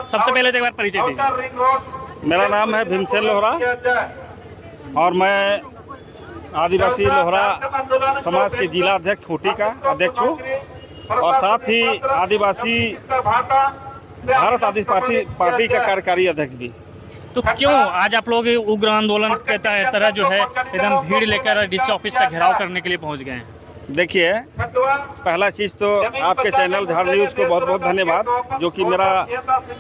सबसे पहले तो एक बार परिचय दीजिए। मेरा नाम है भीमसेन लोहरा और मैं आदिवासी लोहरा समाज के जिला अध्यक्ष खूंटी का अध्यक्ष हूँ और साथ ही आदिवासी भारत आदिवासी पार्टी का कार्यकारी अध्यक्ष भी। तो क्यों आज आप लोग उग्र आंदोलन के तरह जो है एकदम भीड़ लेकर डीसी ऑफिस का घेराव करने के लिए पहुंच गए हैं? देखिए, पहला चीज़ तो आपके चैनल झाड़ न्यूज़ को बहुत बहुत धन्यवाद, जो कि मेरा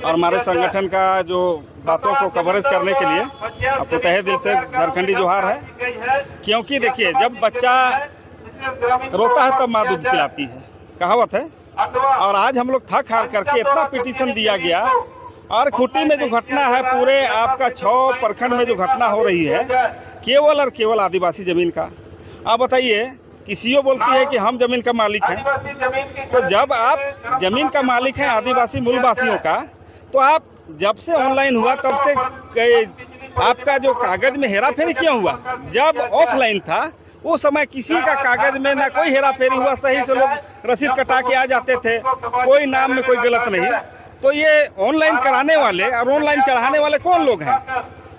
और हमारे संगठन का जो बातों को कवरेज करने के लिए आपको तहे दिल से झारखंडी जोहार है। क्योंकि देखिए, जब बच्चा रोता है तब माँ दूध पिलाती है, कहावत है। और आज हम लोग थक हार करके इतना पिटीशन दिया गया और खूंटी में जो घटना है, पूरे आपका 6 प्रखंड में जो घटना हो रही है, केवल और केवल आदिवासी ज़मीन का। आप बताइए, किसी बोलती है कि हम जमीन का मालिक हैं, तो जब आप जमीन का मालिक हैं आदिवासी मूलवासियों का, तो आप जब से ऑनलाइन हुआ तब से आपका जो कागज में हेरा फेरी क्यों हुआ? जब ऑफलाइन था उस समय किसी का कागज में ना कोई हेरा फेरी हुआ, सही से लोग रसीद कटा के आ जाते थे, कोई नाम में कोई गलत नहीं। तो ये ऑनलाइन कराने वाले और ऑनलाइन चढ़ाने वाले कौन लोग हैं?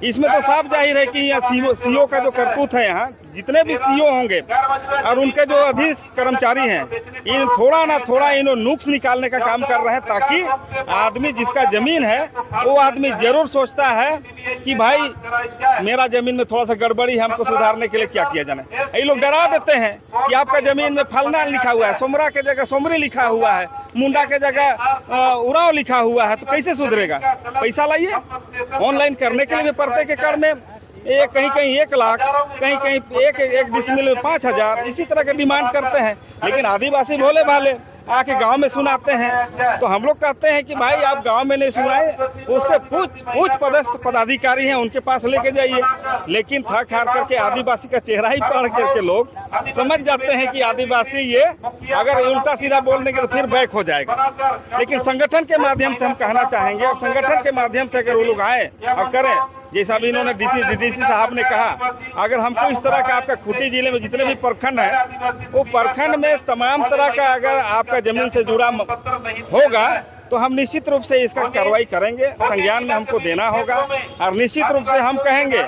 इसमें तो साफ जाहिर है कि यहाँ सीओ का जो करतूत है, यहाँ जितने भी सीओ होंगे और उनके जो अधीन कर्मचारी हैं, इन थोड़ा ना थोड़ा इन्होंने नुक्स निकालने का काम कर रहे हैं, ताकि आदमी जिसका ज़मीन है वो आदमी ज़रूर सोचता है कि भाई मेरा ज़मीन में थोड़ा सा गड़बड़ी है, हमको सुधारने के लिए क्या किया जाना। ये लोग डरा देते हैं कि आपका ज़मीन में फलना लिखा हुआ है, सोमरा के जगह सोमरी लिखा हुआ है, मुंडा के जगह उराव लिखा हुआ है, तो कैसे सुधरेगा? पैसा लाइए। ऑनलाइन करने के लिए भी प्रत्येक एकड़ में कहीं कहीं 1 लाख, कहीं कहीं एक डिसमिल में 5,000, इसी तरह के डिमांड करते हैं। लेकिन आदिवासी भोले भाले आके गांव में सुनाते हैं, तो हम लोग कहते हैं कि भाई आप गांव में नहीं सुनाए, उससे उच्च पदस्थ पदाधिकारी हैं उनके पास लेके जाइए। लेकिन थक हार करके आदिवासी का चेहरा ही पढ़ करके लोग समझ जाते हैं कि आदिवासी ये अगर उल्टा सीधा बोल देंगे तो फिर बैक हो जाएगा। लेकिन संगठन के माध्यम से हम कहना चाहेंगे, और संगठन के माध्यम से अगर वो लोग आए और करें, जैसा भी इन्होंने डीसी साहब ने कहा, अगर हमको इस तरह का आपका खूंटी जिले में जितने भी प्रखंड हैं, वो प्रखंड में तमाम तरह का अगर आपका जमीन से जुड़ा होगा तो हम निश्चित रूप से इसका कार्रवाई करेंगे, संज्ञान में हमको देना होगा। और निश्चित रूप से हम कहेंगे,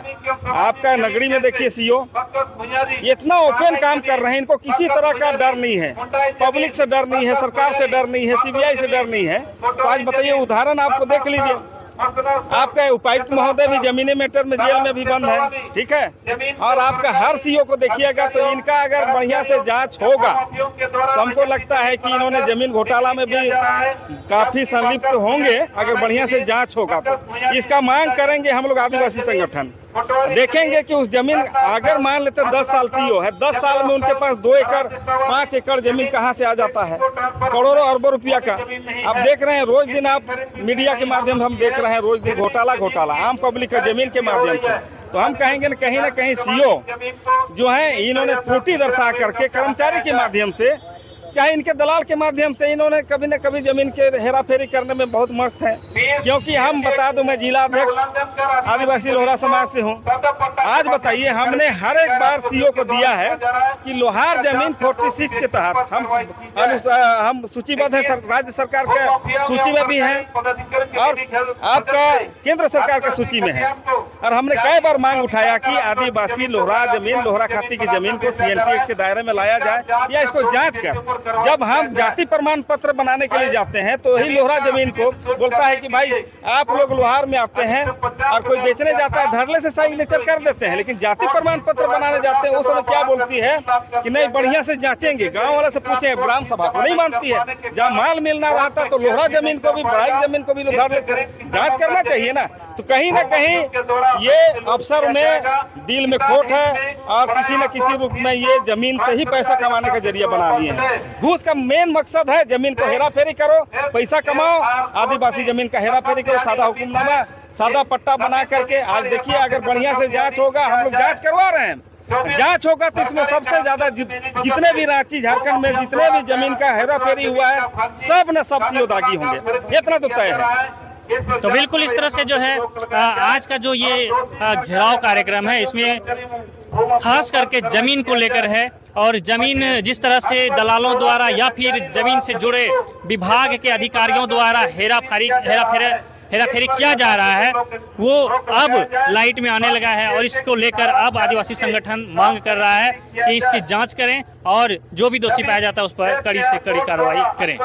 आपका नगरी में देखिए सीओ इतना ओपन काम कर रहे हैं, इनको किसी तरह का डर नहीं है, पब्लिक से डर नहीं है, सरकार से डर नहीं है, सीबीआई से डर नहीं है। तो आज बताइए, उदाहरण आपको देख लीजिए, आपका उपायुक्त महोदय भी जमीनी मैटर में जेल में भी बंद है, ठीक है। और आपका हर सीओ को देखिएगा, तो इनका अगर बढ़िया से जांच होगा तो हमको लगता है कि इन्होंने जमीन घोटाला में भी काफी संलिप्त होंगे। अगर बढ़िया से जांच होगा तो इसका मांग करेंगे हम लोग आदिवासी संगठन। देखेंगे कि उस जमीन अगर मान लेते 10 साल सीओ है, 10 साल में उनके पास 2 एकड़ 5 एकड़ जमीन कहाँ से आ जाता है? करोड़ों अरबों रुपया का। आप देख रहे हैं रोज दिन, आप मीडिया के माध्यम से हम देख रहे हैं रोज दिन घोटाला आम पब्लिक का जमीन के माध्यम से। तो हम कहेंगे ना कहीं सीओ जो है, इन्होंने त्रुटि दर्शा करके कर्मचारी के माध्यम से, चाहे इनके दलाल के माध्यम से, इन्होंने कभी न कभी जमीन के हेरा फेरी करने में बहुत मस्त है। क्योंकि हम बता दूं, मैं जिला अध्यक्ष आदिवासी लोहरा समाज से हूं। आज बताइए, हमने हर एक बार सीओ को दिया है कि लोहार जमीन 46 के तहत हम सूचीबद्ध है, राज्य सरकार के सूची में भी है और आपका केंद्र सरकार के सूची में है। और हमने कई बार मांग उठाया कि आदिवासी लोहरा जमीन, लोहरा खाती की जमीन को CNT एक्ट के दायरे में लाया जाए या इसको जांच कर। जब हम जाति प्रमाण पत्र बनाने के लिए जाते हैं तो वही लोहरा जमीन को बोलता है कि भाई आप लोग लोहार में आते हैं, और कोई बेचने जाता है धरले से सिग्नेचर कर देते हैं। लेकिन जाति प्रमाण पत्र बनाने जाते हैं, उस समय क्या बोलती है कि नहीं, बढ़िया से जांचेंगे, गांव वाला से पूछे, ग्राम सभा को नहीं मानती है। जहाँ माल मिलना रहता तो लोहरा जमीन को भी, बड़ाई जमीन को भी धरले से जाँच करना चाहिए ना। तो कहीं ना कहीं ये अफसर में दिल में खोट है और किसी न किसी रूप में ये जमीन से ही पैसा कमाने का जरिया बना लिए हैं। घूस का मेन मकसद है जमीन को हेरा फेरी करो, पैसा कमाओ, आदिवासी जमीन का हेरा फेरी करो, सादा हुक्मनामा, सादा पट्टा बना करके। आज देखिए, अगर बढ़िया से जांच होगा, हम लोग जांच करवा रहे हैं, जांच होगा तो इसमें सबसे ज्यादा जितने भी रांची झारखंड में जितने भी जमीन का हेरा फेरी हुआ है, सब सीओ दागी होंगे, इतना तो तय है। तो बिल्कुल इस तरह से जो है आज का जो ये घेराव कार्यक्रम है, इसमें खास करके जमीन को लेकर है। और जमीन जिस तरह से दलालों द्वारा या फिर जमीन से जुड़े विभाग के अधिकारियों द्वारा हेरा फेरी हेराफेरी किया जा रहा है वो अब लाइट में आने लगा है और इसको लेकर अब आदिवासी संगठन मांग कर रहा है कि इसकी जांच करें और जो भी दोषी पाया जाता है उस पर कड़ी से कड़ी कार्रवाई करें।